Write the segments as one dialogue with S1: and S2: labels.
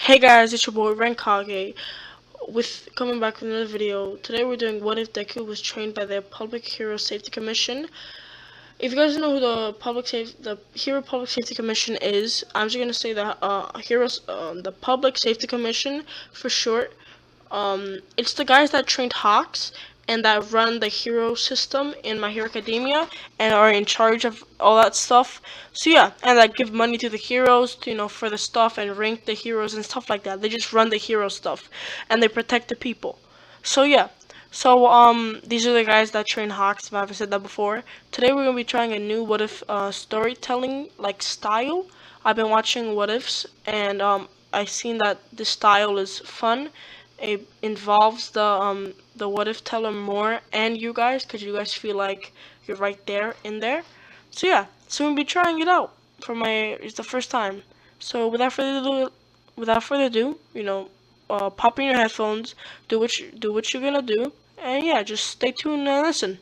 S1: Hey guys, it's your boy Renkage with coming back with another video. Today we're doing what if Deku was trained by the Public Hero Safety Commission. If you guys don't know who the Hero Public Safety Commission is, I'm just gonna say that the Public Safety Commission for short. It's the guys that trained Hawks and that run the hero system in My Hero Academia and are in charge of all that stuff. So yeah, and that give money to the heroes, for the stuff and rank the heroes and stuff like that. They just run the hero stuff and they protect the people. So yeah. So these are the guys that train Hawks. If I haven't said that before. Today we're gonna be trying a new what if storytelling like style. I've been watching What Ifs and I've seen that this style is fun. It involves the what if teller more and you guys, because you guys feel like you're right there in there. So yeah, so we'll be trying it out for it's the first time. So without further ado, pop in your headphones, do what you're gonna do, and yeah, just stay tuned and listen.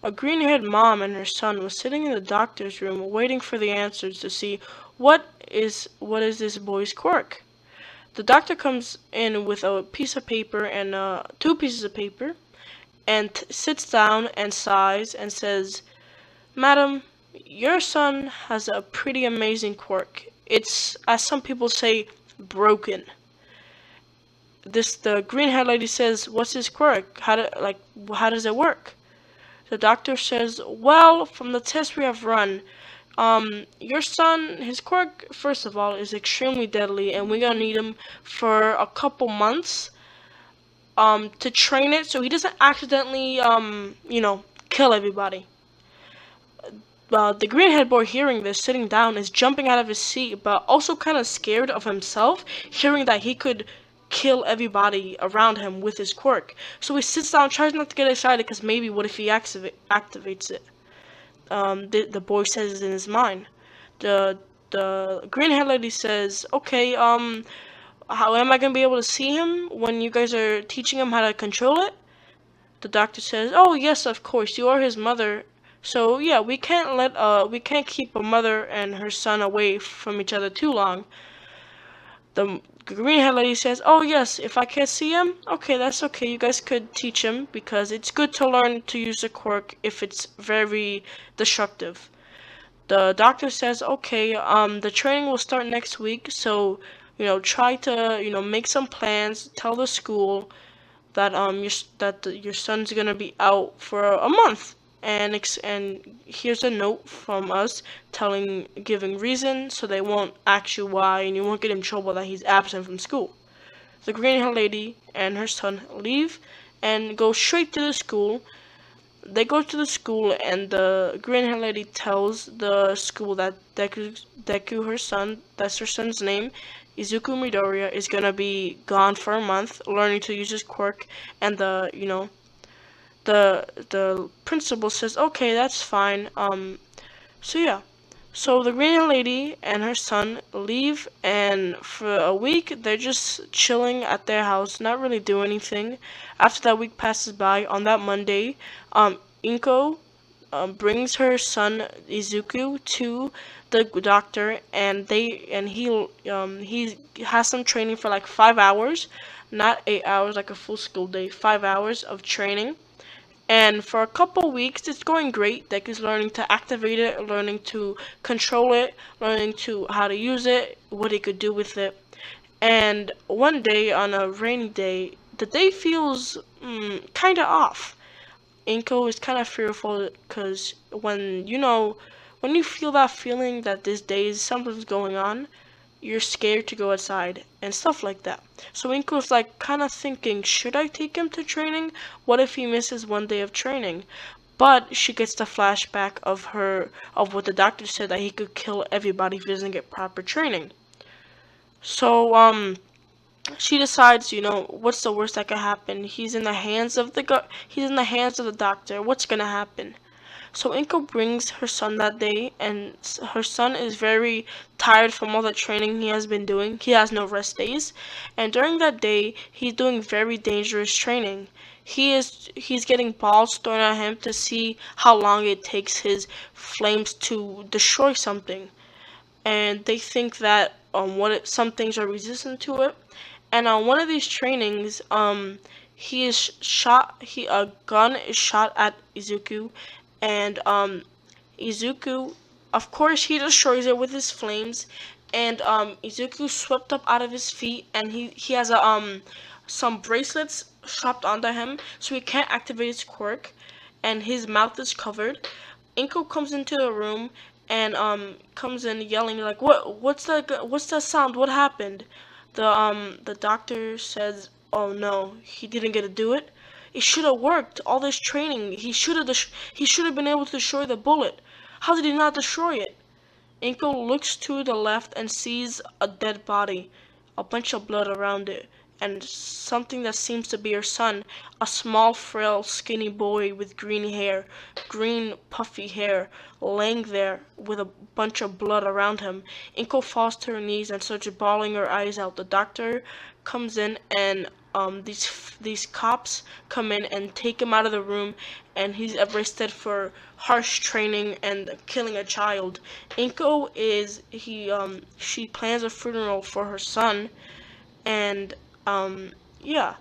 S1: A green-haired mom and her son was sitting in the doctor's room waiting for the answers to see what is this boy's quirk. The doctor comes in with a piece of paper and two pieces of paper and sits down and sighs and says, "Madam, your son has a pretty amazing quirk. It's, as some people say, broken." The green-haired lady says, "What's his quirk? How does it work?" The doctor says, "Well, from the tests we have run, your son, his quirk, first of all, is extremely deadly, and we're gonna need him for a couple months, to train it so he doesn't accidentally, kill everybody." The green-haired boy hearing this, sitting down, is jumping out of his seat, but also kind of scared of himself, hearing that he could kill everybody around him with his quirk. So he sits down, tries not to get excited, because maybe what if he activates it? The boy says in his mind. The green-haired lady says, "Okay, how am I gonna be able to see him when you guys are teaching him how to control it?" The doctor says, "Oh yes, of course, you are his mother. So yeah, we can't keep a mother and her son away from each other too long." The green-haired lady says, "Oh yes, if I can't see him, okay, that's okay. You guys could teach him because it's good to learn to use a quirk if it's very destructive." The doctor says, "Okay, the training will start next week, so try to make some plans. Tell the school that your son's gonna be out for a month, and here's a note from us giving reason, so they won't ask you why, and you won't get in trouble that he's absent from school." The green-haired lady and her son leave and go straight to the school. They go to the school, and the green-haired lady tells the school that Deku, her son, that's her son's name, Izuku Midoriya, is gonna be gone for a month, learning to use his quirk. And the principal says, "Okay, that's fine." So yeah. So the green lady and her son leave, and for a week they're just chilling at their house, not really doing anything. After that week passes by, on that Monday, Inko brings her son Izuku to the doctor, and he has some training for like 5 hours, not 8 hours like a full school day. 5 hours of training. And for a couple weeks, it's going great. Deku's learning to activate it, learning to control it, learning to how to use it, what he could do with it. And one day, on a rainy day, the day feels kind of off. Inko is kind of fearful because when you feel that feeling that this day is something's going on, you're scared to go outside and stuff like that. So Inko's like kind of thinking, should I take him to training? What if he misses one day of training? But she gets the flashback of what the doctor said, that he could kill everybody if he doesn't get proper training. So she decides, what's the worst that could happen? He's in the hands of the doctor. What's gonna happen? So Inko brings her son that day, and her son is very tired from all the training he has been doing. He has no rest days, and during that day, he's doing very dangerous training. He's getting balls thrown at him to see how long it takes his flames to destroy something. and they think that some things are resistant to it. And on one of these trainings, he is shot. A gun is shot at Izuku, and Izuku, of course, he destroys it with his flames, and Izuku swept up out of his feet, and he has a some bracelets strapped onto him, so he can't activate his quirk, and his mouth is covered. Inko comes into the room and comes in yelling like, what's that sound? What happened? The doctor says, oh no, he didn't get to do it. It should have worked. All this training, he should have been able to destroy the bullet. How did he not destroy it? Inko looks to the left and sees a dead body, a bunch of blood around it, and something that seems to be her son, a small, frail, skinny boy with green, puffy hair, laying there with a bunch of blood around him. Inko falls to her knees and starts bawling her eyes out. The doctor comes in and these cops come in and take him out of the room, and he's arrested for harsh training and killing a child. Inko is she plans a funeral for her son, and yeah.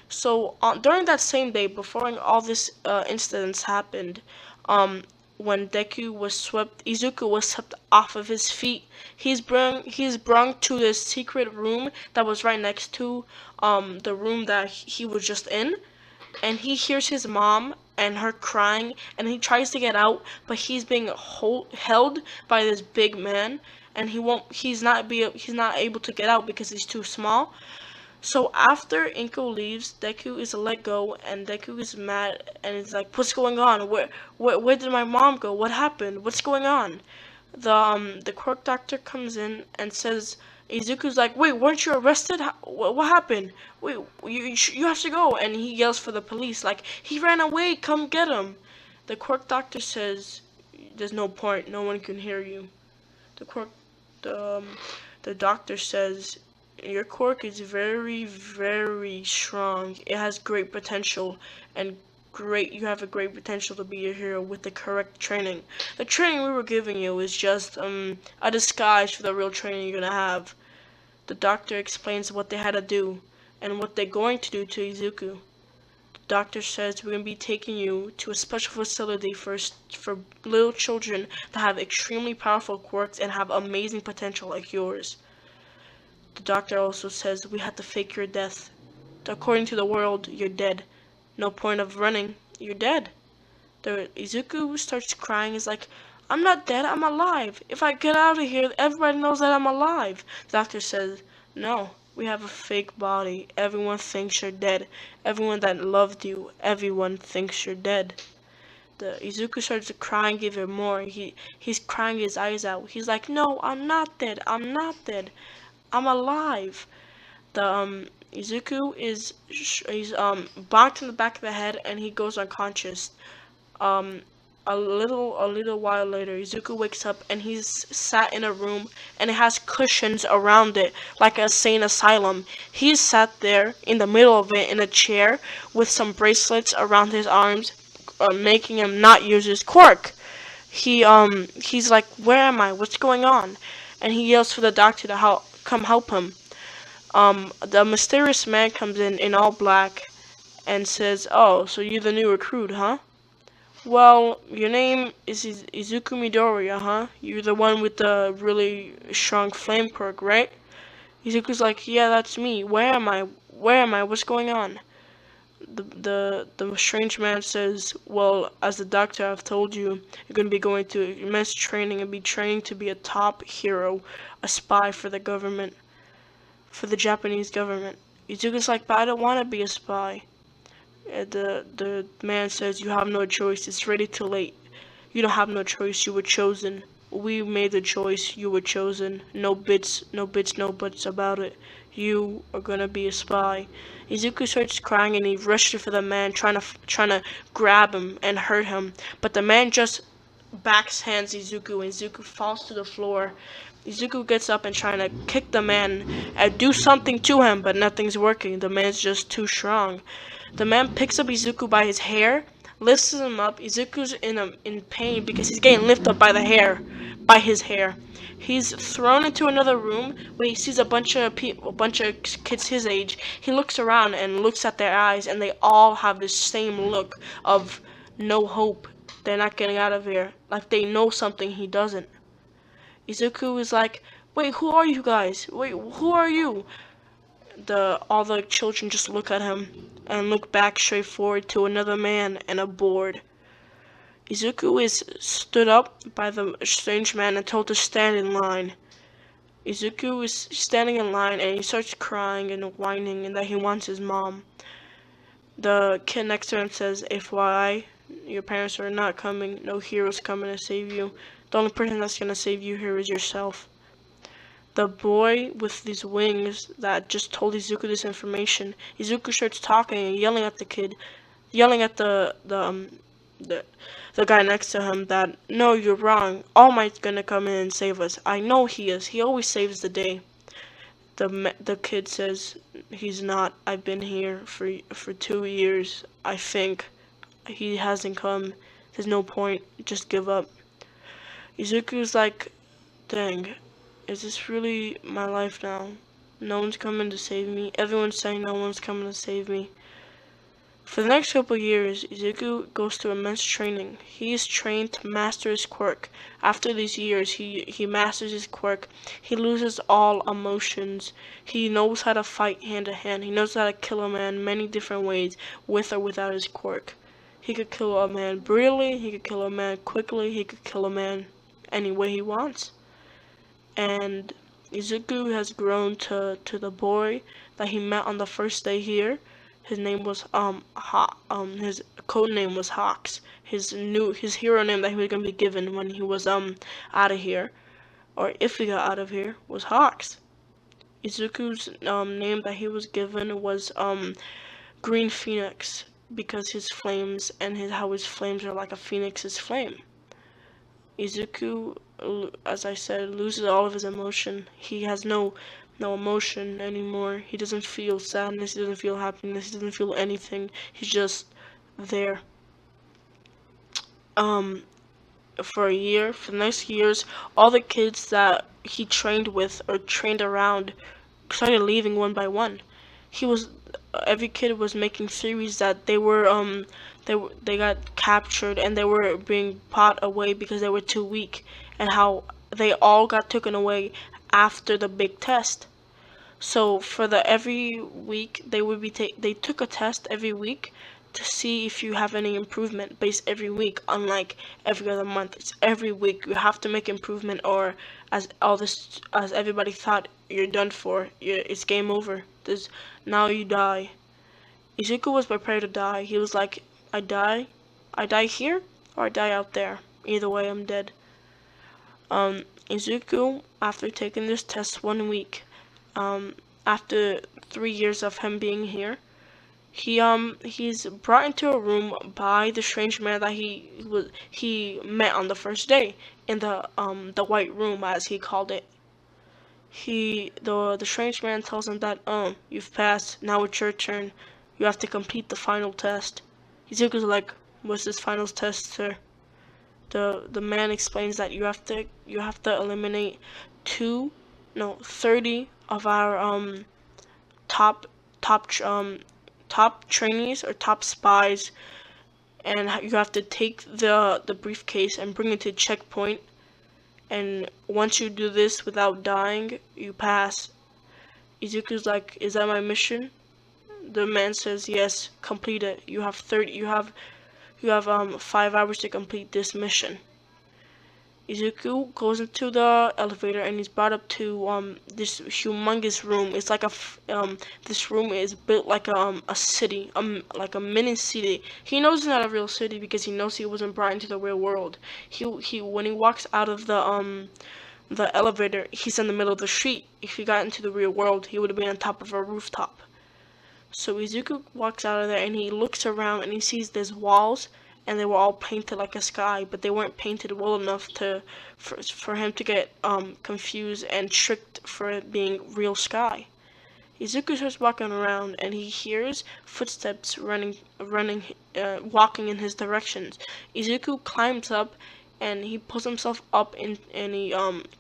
S1: So during that same day, before all this incidents happened, when Izuku was swept off of his feet. He's brung to this secret room that was right next to the room that he was just in, and he hears his mom and her crying, and he tries to get out, but he's being held by this big man, and he's not able to get out because he's too small. So after Inko leaves, Deku is let go, and Deku is mad, and it's like, "What's going on? Where did my mom go? What happened? What's going on?" The quirk doctor comes in and says, Izuku's like, "Wait, weren't you arrested? What happened? Wait, you have to go!" And he yells for the police, like, "He ran away! Come get him!" The quirk doctor says, "There's no point. No one can hear you." The quirk, the um, the doctor says, your quirk is very, very strong. It has great potential, and you have a great potential to be a hero with the correct training. The training we were giving you is just a disguise for the real training you're gonna have. The doctor explains what they had to do and what they're going to do to Izuku. The doctor says, "We're gonna be taking you to a special facility for little children that have extremely powerful quirks and have amazing potential like yours." The doctor also says, "We had to fake your death. According to the world, you're dead. No point of running. You're dead." Izuku starts crying. He's like, "I'm not dead. I'm alive. If I get out of here, everybody knows that I'm alive." The doctor says, "No, we have a fake body. Everyone thinks you're dead. Everyone that loved you, everyone thinks you're dead." The Izuku starts crying even more. He's crying his eyes out. He's like, "No, I'm not dead. I'm not dead. I'm alive." The Izuku he's bonked in the back of the head, and he goes unconscious. Um a little while later, Izuku wakes up and he's sat in a room, and it has cushions around it like a sane asylum. He's sat there in the middle of it in a chair with some bracelets around his arms, making him not use his quirk. He's like, "Where am I? What's going on?" And he yells for the doctor to come help him. The mysterious man comes in all black and says, "Oh, so you're the new recruit, huh? Well, your name is Izuku Midoriya, huh? You're the one with the really strong flame quirk, right?" Izuku's like, "Yeah, that's me. Where am I? Where am I? What's going on?" The strange man says, "Well, as the doctor I've told you, you're going to be going to immense training and be trained to be a top hero, a spy for the government, for the Japanese government." Izuku's like, "But I don't want to be a spy." The man says, "You have no choice. It's already too late. You don't have no choice. You were chosen. We made the choice. You were chosen. No bits, no bits, no buts about it. You are gonna be a spy." Izuku starts crying, and he rushes for the man, trying to grab him and hurt him. But the man just backhands Izuku, and Izuku falls to the floor. Izuku gets up and trying to kick the man and do something to him, but nothing's working. The man's just too strong. The man picks up Izuku by his hair, lifts him up. Izuku's in pain because he's getting lifted up by his hair. He's thrown into another room where he sees a bunch of kids his age. He looks around and looks at their eyes, and they all have the same look of no hope. They're not getting out of here. Like they know something he doesn't. Izuku is like, "Wait, who are you guys? Wait, who are you?" All the children just look at him and look back straight forward to another man and a board. Izuku is stood up by the strange man and told to stand in line. Izuku is standing in line and he starts crying and whining and that he wants his mom. The kid next to him says, "FYI, your parents are not coming. No hero's coming to save you. The only person that's gonna save you here is yourself." The boy with these wings that just told Izuku this information, Izuku starts talking and yelling at the kid, yelling at the guy next to him that, "No, you're wrong. All Might's gonna come in and save us. I know he is. He always saves the day." The kid says, "He's not. I've been here for 2 years. I think he hasn't come. There's no point. Just give up." Izuku's like, "Dang. Is this really my life now? No one's coming to save me. Everyone's saying no one's coming to save me." For the next couple years, Izuku goes through immense training. He is trained to master his quirk. After these years, he masters his quirk. He loses all emotions. He knows how to fight hand to hand. He knows how to kill a man many different ways, with or without his quirk. He could kill a man brutally, he could kill a man quickly, he could kill a man any way he wants. And Izuku has grown to the boy that he met on the first day here. His name was his code name was Hawks. His hero name that he was gonna be given when he was out of here, or if he got out of here, was Hawks. Izuku's name that he was given was Green Phoenix because his flames and how his flames are like a phoenix's flame. Izuku, as I said, loses all of his emotion. He has no emotion anymore. He doesn't feel sadness, he doesn't feel happiness, he doesn't feel anything. He's just there. For a year, for the next years, all the kids that he trained with or trained around started leaving one by one. He was Every kid was making theories that they got captured and they were being brought away because they were too weak, and how they all got taken away after the big test. So for the every week they took a test every week to see if you have any improvement based every week, unlike every other month. It's every week you have to make improvement, or as everybody thought, you're done for. It's game over. Now you die. Izuku was prepared to die. He was like, I die here or I die out there. Either way, I'm dead. Izuku, after taking this test 1 week, after 3 years of him being here, he's brought into a room by the strange man that he met on the first day in the white room, as he called it. The strange man tells him that, "You've passed. Now it's your turn. You have to complete the final test." Izuku's like, "What's this final test, sir?" The man explains that you have to eliminate 30 of our top top trainees or top spies, and you have to take the briefcase and bring it to checkpoint, and once you do this without dying, you pass. Izuku's like, "Is that my mission?" The man says, "Yes, complete it. You have 5 hours to complete this mission." Izuku goes into the elevator and he's brought up to this humongous room. It's like this room is built like a city, like a mini city. He knows it's not a real city because he knows he wasn't brought into the real world. He when he walks out of the elevator, he's in the middle of the street. If he got into the real world, he would have been on top of a rooftop. So Izuku walks out of there and he looks around and he sees there's walls, and they were all painted like a sky, but they weren't painted well enough for him to get confused and tricked for it being real sky. Izuku starts walking around and he hears footsteps walking in his directions. Izuku climbs up and he pulls himself up and he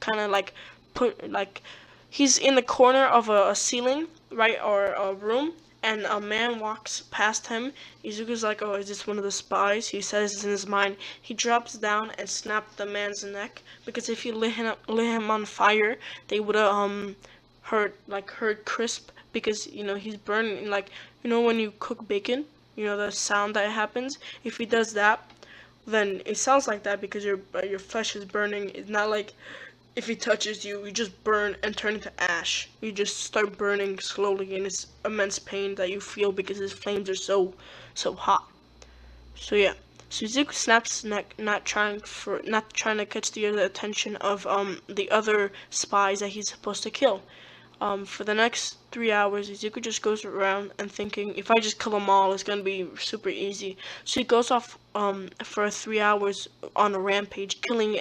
S1: kind of like put like he's in the corner of a ceiling, right, or a room, and a man walks past him. Izuku's like, oh, is this one of the spies? He says in his mind. He drops down and snaps the man's neck, because if he lit him on fire, they would have heard crisp, because he's burning, like, when you cook bacon, the sound that happens. If he does that, then it sounds like that because your flesh is burning. It's not like if he touches you, you just burn and turn into ash. You just start burning slowly, and it's immense pain that you feel because his flames are so hot. So yeah, Suzuki snaps his neck, not trying to catch the attention of the other spies that he's supposed to kill. For the next 3 hours, Izuku just goes around and thinking, if I just kill them all, it's gonna be super easy. So he goes off for 3 hours on a rampage, killing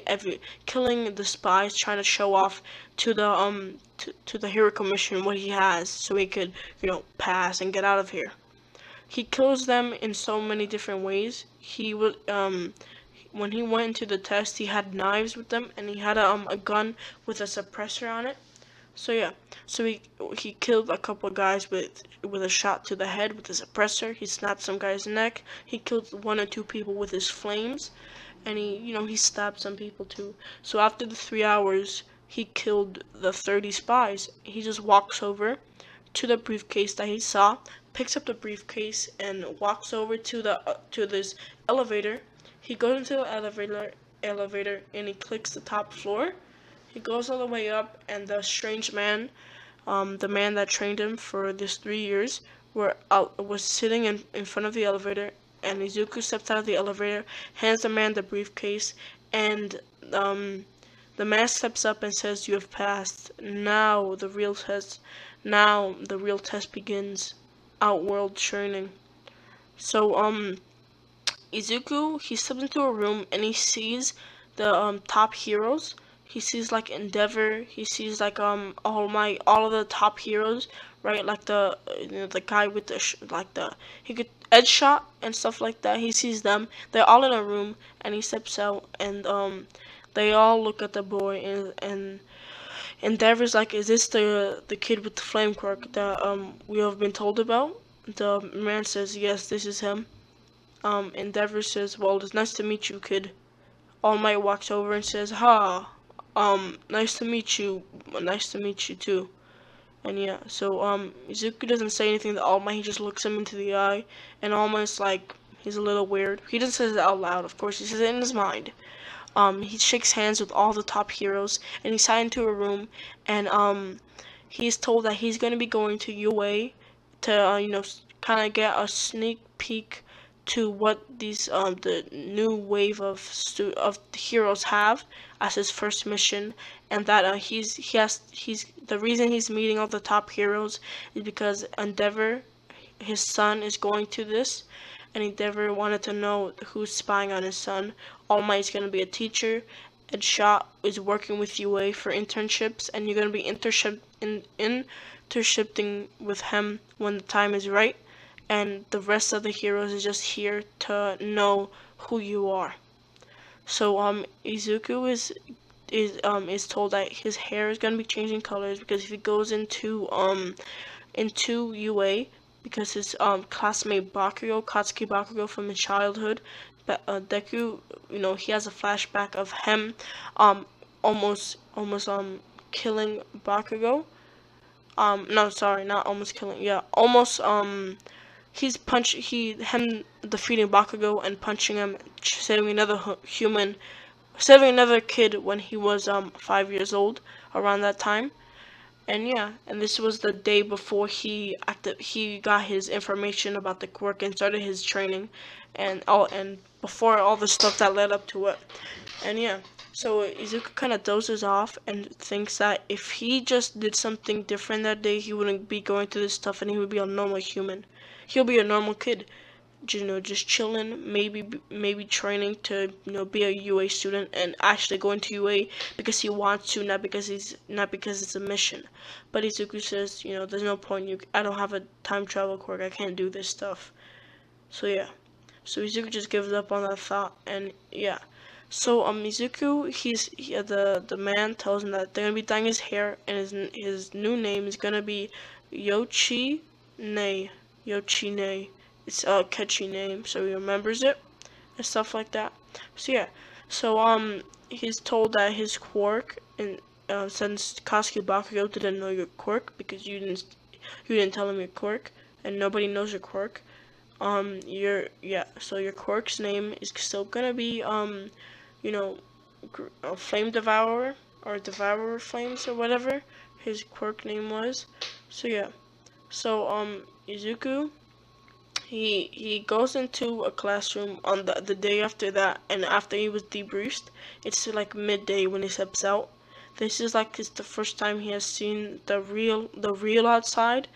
S1: the spies, trying to show off to the hero commission what he has, so he could pass and get out of here. He kills them in so many different ways. He would when he went into the test, he had knives with them, and he had a gun with a suppressor on it. So yeah, so he killed a couple of guys with a shot to the head with a suppressor. He snapped some guy's neck. He killed 1 or 2 people with his flames, and he stabbed some people too. So after the 3 hours, he killed the 30 spies. He just walks over to the briefcase that he saw, picks up the briefcase, and walks over to this elevator. He goes into the elevator, and he clicks the top floor. He goes all the way up, and the strange man, the man that trained him for this 3 years, was sitting in front of the elevator. And Izuku steps out of the elevator, hands the man the briefcase, and the man steps up and says, "You have passed. Now the real test. Now the real test begins. Outworld training." So Izuku, he steps into a room and he sees the top heroes. He sees like Endeavor. He sees like all of the top heroes, right? Like the guy with he could edge shot and stuff like that. He sees them. They're all in a room, and he steps out, and they all look at the boy, and Endeavor's like, "Is this the kid with the flame quirk that we have been told about?" The man says, "Yes, this is him." Endeavor says, "Well, it's nice to meet you, kid." All Might walks over and says, "Ha, nice to meet you. Nice to meet you too." And yeah, so Izuku doesn't say anything to All Might. He just looks him into the eye, and All Might's like, he's a little weird. He doesn't say it out loud, of course. He says it in his mind. He shakes hands with all the top heroes, and he's signed into a room, and he's told that he's going to be going to UA to kind of get a sneak peek to what these the new wave of heroes have as his first mission, and that he's the reason he's meeting all the top heroes is because Endeavor, his son, is going to this, and Endeavor wanted to know who's spying on his son. All Might's gonna be a teacher, and Shot is working with UA for internships, and you're gonna be internshipping with him when the time is right. And the rest of the heroes is just here to know who you are. So Izuku is told that his hair is gonna be changing colors, because if he goes into UA, because his classmate Katsuki Bakugo from his childhood, Deku, he has a flashback of him almost killing Bakugo. No, sorry, not almost killing. Yeah, almost him defeating Bakugo and punching him, saving another kid when he was 5 years old, around that time. And yeah, and this was the day before he got his information about the quirk and started his training, and before all the stuff that led up to it. And yeah, so Izuku kind of dozes off and thinks that if he just did something different that day, he wouldn't be going through this stuff, and he would be a normal human. He'll be a normal kid. just chilling, maybe training to be a UA student and actually going to UA because he wants to, not because it's a mission. But Izuku says, there's no point. I don't have a time travel quirk. I can't do this stuff. So yeah. So Izuku just gives up on that thought, and yeah. So Izuku, the man tells him that they're gonna be dyeing his hair, and his new name is gonna be Yochi Ne. Yochi Ne. It's a catchy name, so he remembers it and stuff like that. So yeah. So he's told that his quirk, and since Kasuke Bakugo didn't know your quirk because you didn't tell him your quirk, and nobody knows your quirk. So your quirk's name is still gonna be you know, Flame Devourer or Devourer Flames or whatever his quirk name was. So yeah. So Izuku, he goes into a classroom on the day after that, and after he was debriefed, it's like midday when he steps out. This is like it's the first time he has seen the real outside,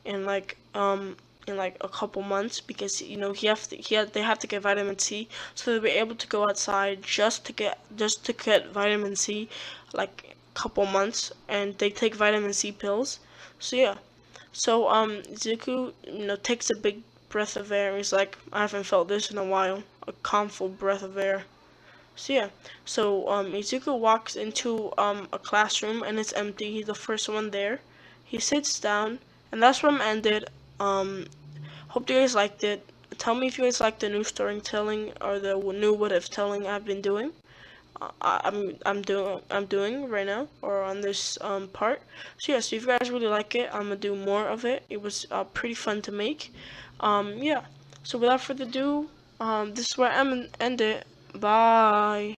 S1: in like a couple months, because they have to get vitamin C, so they'll be able to go outside just to get vitamin C, like a couple months, and they take vitamin C pills. So yeah. So Zuko takes a big breath of air. He's like, I haven't felt this in a while. A calm full breath of air. So yeah, so Izuku walks into a classroom and it's empty. He's the first one there. He sits down, and that's where I'm ended. Hope you guys liked it. Tell me if you guys like the new storytelling or the new what if telling I've been doing. I'm doing right now or on this part. So yeah, so if you guys really like it, I'm gonna do more of it. It was pretty fun to make. Yeah. So without further ado, this is where I'm gonna end it. Bye.